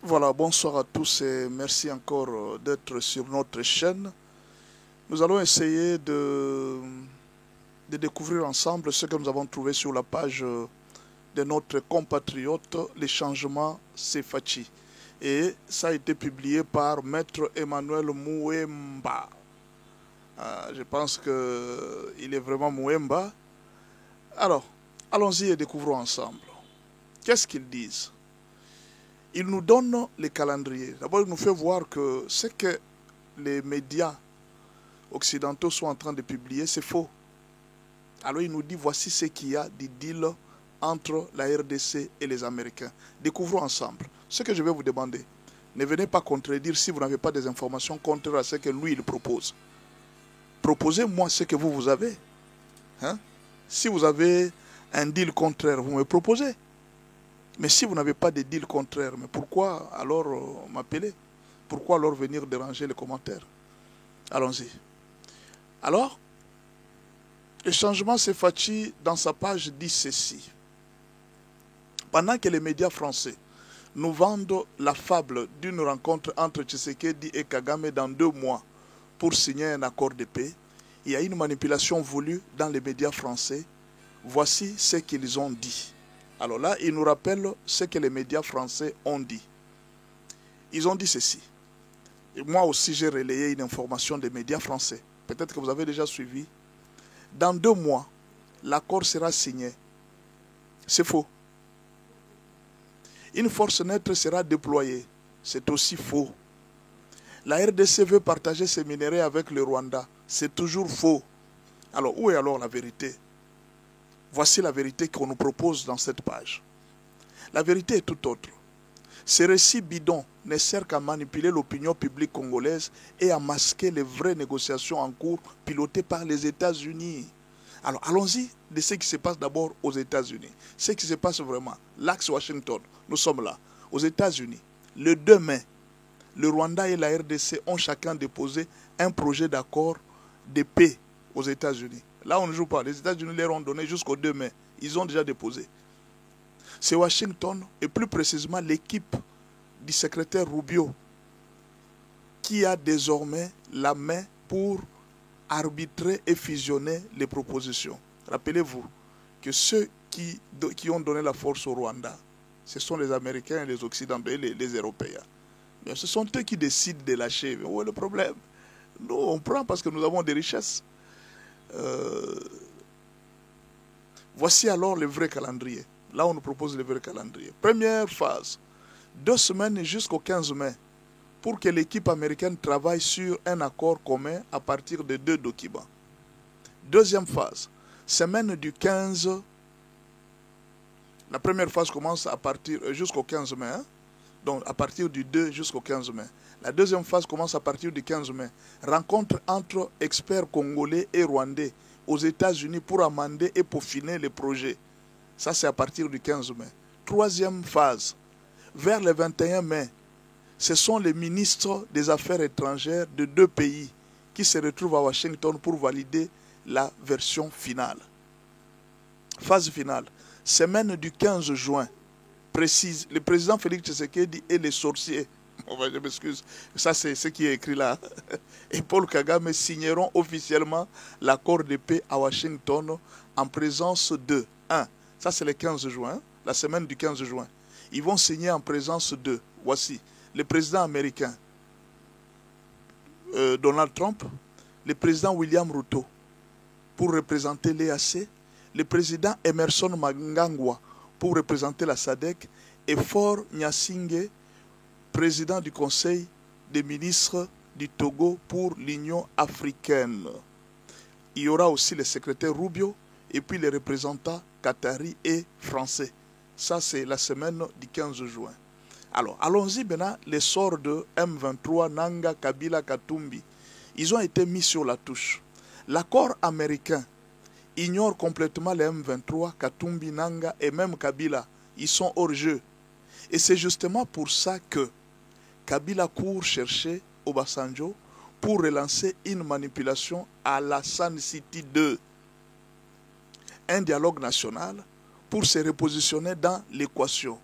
Voilà, bonsoir à tous et merci encore d'être sur notre chaîne. Nous allons essayer de découvrir ensemble ce que nous avons trouvé sur la page de notre compatriote, les changements Sefachi. Et ça a été publié par Maître Emmanuel Mouemba. Je pense qu'il est vraiment Mouemba. Alors, allons-y et découvrons ensemble. Qu'est-ce qu'ils disent? Ils nous donnent les calendriers. D'abord, ils nous font voir que ce que les médias occidentaux sont en train de publier, c'est faux. Alors, il nous dit, voici ce qu'il y a des deals entre la RDC et les Américains. Découvrons ensemble. Ce que je vais vous demander, ne venez pas contredire si vous n'avez pas des informations contraires à ce que lui, il propose. Proposez-moi ce que vous avez. Hein? Si vous avez un deal contraire, vous me proposez. Mais si vous n'avez pas de deal contraire, mais pourquoi alors m'appeler? Pourquoi alors venir déranger les commentaires? Allons-y. Alors, le changement Sefachi, dans sa page, dit ceci. Pendant que les médias français nous vendent la fable d'une rencontre entre Tshisekedi et Kagame dans 2 mois pour signer un accord de paix, il y a une manipulation voulue dans les médias français. Voici ce qu'ils ont dit. Alors là, ils nous rappellent ce que les médias français ont dit. Ils ont dit ceci. Et moi aussi, j'ai relayé une information des médias français. Peut-être que vous avez déjà suivi. Dans 2 mois, l'accord sera signé. C'est faux. Une force neutre sera déployée. C'est aussi faux. La RDC veut partager ses minéraux avec le Rwanda. C'est toujours faux. Alors, où est alors la vérité? Voici la vérité qu'on nous propose dans cette page. La vérité est tout autre. Ces récits bidons ne servent qu'à manipuler l'opinion publique congolaise et à masquer les vraies négociations en cours pilotées par les États-Unis. Alors allons-y de ce qui se passe d'abord aux États-Unis. Ce qui se passe vraiment, l'axe Washington, nous sommes là. Aux États-Unis, le 2 mai, le Rwanda et la RDC ont chacun déposé un projet d'accord de paix aux États-Unis. Là, on ne joue pas. Les États-Unis leur ont donné jusqu'au 2 mai. Ils ont déjà déposé. C'est Washington, et plus précisément l'équipe du secrétaire Rubio, qui a désormais la main pour arbitrer et fusionner les propositions. Rappelez-vous que ceux qui ont donné la force au Rwanda, ce sont les Américains, les Occidentaux et les Européens. Mais ce sont eux qui décident de lâcher. Mais où est le problème? Nous, on prend parce que nous avons des richesses. Voici alors le vrai calendrier. Là, on nous propose le vrai calendrier. Première phase, 2 semaines jusqu'au 15 mai, pour que l'équipe américaine travaille sur un accord commun à partir de 2 documents. Deuxième phase, semaine du 15. La première phase commence à partir jusqu'au 15 mai. Donc, à partir du 2 jusqu'au 15 mai. La deuxième phase commence à partir du 15 mai. Rencontre entre experts congolais et rwandais aux États-Unis pour amender et peaufiner les projets. Ça, c'est à partir du 15 mai. Troisième phase, vers le 21 mai, ce sont les ministres des Affaires étrangères de 2 pays qui se retrouvent à Washington pour valider la version finale. Phase finale, semaine du 15 juin, précise, le président Félix Tshisekedi et les sorciers, je m'excuse, ça c'est ce qui est écrit là, et Paul Kagame signeront officiellement l'accord de paix à Washington en présence de 1. Ça c'est le 15 juin, la semaine du 15 juin. Ils vont signer en présence de, voici, le président américain Donald Trump, le président William Ruto pour représenter l'EAC, le président Emerson Mnangagwa pour représenter la SADC et Faure Gnassingbé, président du Conseil des ministres du Togo pour l'Union africaine. Il y aura aussi le secrétaire Rubio et puis les représentants qataris et français. Ça, c'est la semaine du 15 juin. Alors, allons-y maintenant, les sorts de M23, Nanga, Kabila, Katumbi. Ils ont été mis sur la touche. L'accord américain ignore complètement les M23, Katumbi, Nanga et même Kabila. Ils sont hors jeu. Et c'est justement pour ça que Kabila court chercher Obasanjo pour relancer une manipulation à la Sun City 2. Un dialogue national pour se repositionner dans l'équation.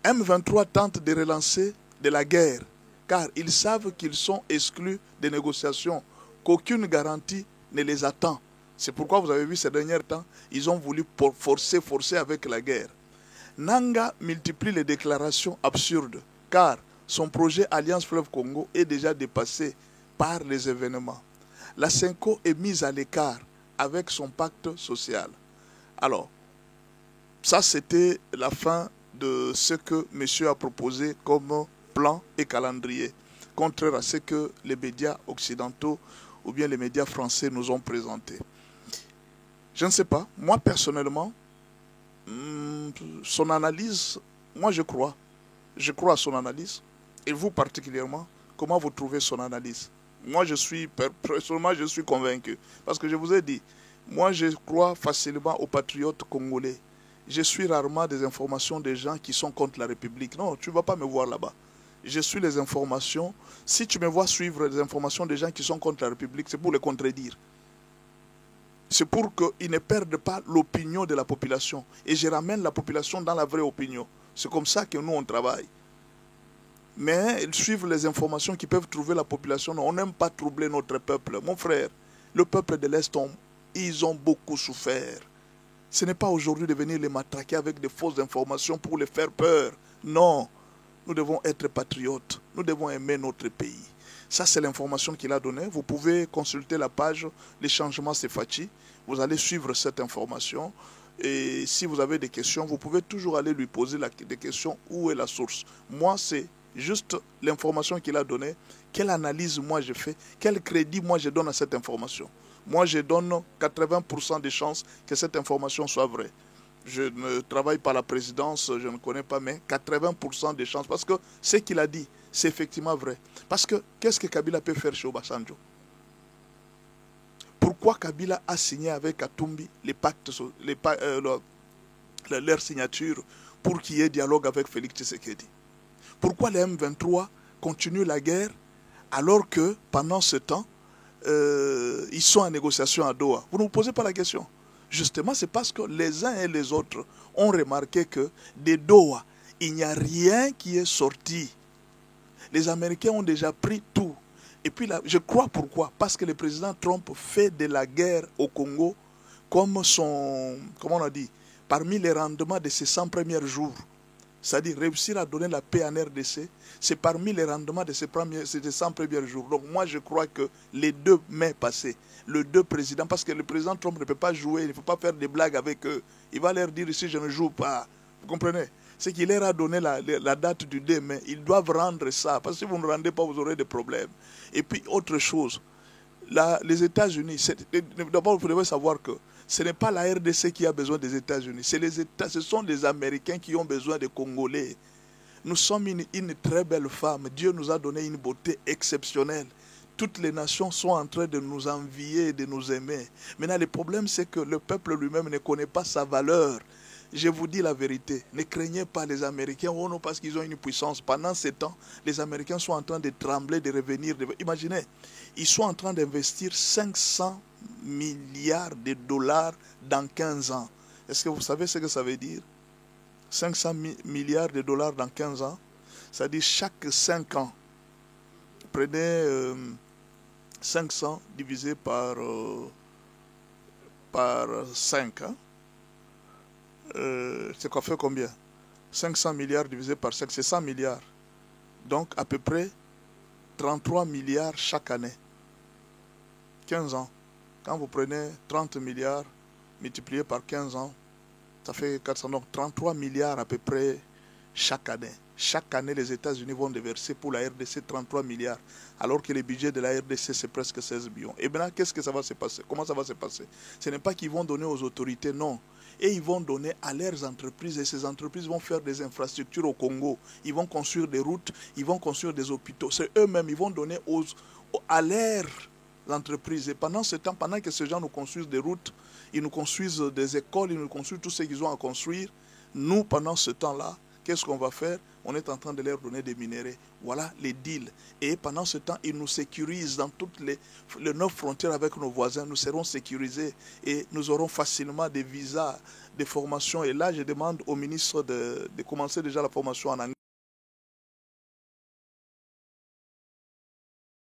M23 tente de relancer de la guerre, car ils savent qu'ils sont exclus des négociations, qu'aucune garantie ne les attend. C'est pourquoi vous avez vu ces derniers temps, ils ont voulu forcer avec la guerre. Nanga multiplie les déclarations absurdes, car son projet Alliance Fleuve Congo est déjà dépassé par les événements. La Senko est mise à l'écart avec son pacte social. Alors, ça c'était la fin de ce que monsieur a proposé comme plan et calendrier, contraire à ce que les médias occidentaux ou bien les médias français nous ont présenté. Je ne sais pas, moi personnellement, son analyse, moi je crois à son analyse, et vous particulièrement, comment vous trouvez son analyse? Moi personnellement je suis convaincu, parce que je vous ai dit, moi je crois facilement aux patriotes congolais. Je suis rarement des informations des gens qui sont contre la République. Non, tu ne vas pas me voir là-bas. Je suis les informations. Si tu me vois suivre les informations des gens qui sont contre la République, c'est pour les contredire. C'est pour qu'ils ne perdent pas l'opinion de la population. Et je ramène la population dans la vraie opinion. C'est comme ça que nous, on travaille. Mais ils suivent les informations qui peuvent trouver la population. On n'aime pas troubler notre peuple. Mon frère, le peuple de l'Est, ils ont beaucoup souffert. Ce n'est pas aujourd'hui de venir les matraquer avec des fausses informations pour les faire peur. Non, nous devons être patriotes. Nous devons aimer notre pays. Ça, c'est l'information qu'il a donnée. Vous pouvez consulter la page Les Changements Sefati. Vous allez suivre cette information. Et si vous avez des questions, vous pouvez toujours aller lui poser des questions. Où est la source? Moi, c'est juste l'information qu'il a donnée. Quelle analyse moi je fais? Quel crédit moi je donne à cette information? Moi, je donne 80% de chances que cette information soit vraie. Je ne travaille pas à la présidence, je ne connais pas, mais 80% de chances. Parce que ce qu'il a dit, c'est effectivement vrai. Parce que qu'est-ce que Kabila peut faire chez Obasanjo? Pourquoi Kabila a signé avec Katumbi leur signature pour qu'il y ait dialogue avec Félix Tshisekedi? Pourquoi les M23 continuent la guerre alors que pendant ce temps, ils sont en négociation à Doha? Vous ne vous posez pas la question. Justement, c'est parce que les uns et les autres ont remarqué que de Doha, il n'y a rien qui est sorti. Les Américains ont déjà pris tout. Et puis, là, je crois pourquoi. Parce que le président Trump fait de la guerre au Congo comme comment on a dit, parmi les rendements de ses 100 premiers jours. C'est-à-dire réussir à donner la paix en RDC, c'est parmi les rendements de ces 100 premiers jours. Donc moi je crois que les 2 mai passés, les 2 présidents, parce que le président Trump ne peut pas jouer, il ne faut pas faire des blagues avec eux. Il va leur dire ici je ne joue pas. Vous comprenez? C'est qu'il leur a donné la date du 2 mai. Ils doivent rendre ça, parce que si vous ne rendez pas, vous aurez des problèmes. Et puis autre chose, les États-Unis, d'abord vous devez savoir que ce n'est pas la RDC qui a besoin des États-Unis. Ce sont les Américains qui ont besoin des Congolais. Nous sommes une très belle femme. Dieu nous a donné une beauté exceptionnelle. Toutes les nations sont en train de nous envier, de nous aimer. Maintenant, le problème, c'est que le peuple lui-même ne connaît pas sa valeur. Je vous dis la vérité. Ne craignez pas les Américains. Oh non, parce qu'ils ont une puissance. Pendant ces temps, les Américains sont en train de trembler, de revenir. Imaginez, ils sont en train d'investir 500 milliards de dollars dans 15 ans. Est-ce que vous savez ce que ça veut dire? 500 milliards de dollars dans 15 ans. C'est-à-dire chaque 5 ans. Prenez 500 divisé par 5. Hein? C'est quoi fait combien? 500 milliards divisé par 5, c'est 100 milliards. Donc à peu près 33 milliards chaque année. 15 ans. Quand vous prenez 30 milliards multiplié par 15 ans, ça fait 400, donc 33 milliards à peu près chaque année. Chaque année, les États-Unis vont déverser pour la RDC 33 milliards, alors que le budget de la RDC, c'est presque 16 millions. Et maintenant, qu'est-ce que ça va se passer? Comment ça va se passer? Ce n'est pas qu'ils vont donner aux autorités, non. Et ils vont donner à leurs entreprises, et ces entreprises vont faire des infrastructures au Congo. Ils vont construire des routes, ils vont construire des hôpitaux. C'est eux-mêmes, ils vont donner à leurs entreprises. Et pendant ce temps, pendant que ces gens nous construisent des routes, ils nous construisent des écoles, ils nous construisent tout ce qu'ils ont à construire, nous, pendant ce temps-là, Qu'est-ce qu'on va faire? On est en train de leur donner des minéraux. Voilà les deals. Et pendant ce temps, ils nous sécurisent dans toutes les 9 frontières avec nos voisins. Nous serons sécurisés et nous aurons facilement des visas, des formations. Et là, je demande au ministre de commencer déjà la formation en anglais.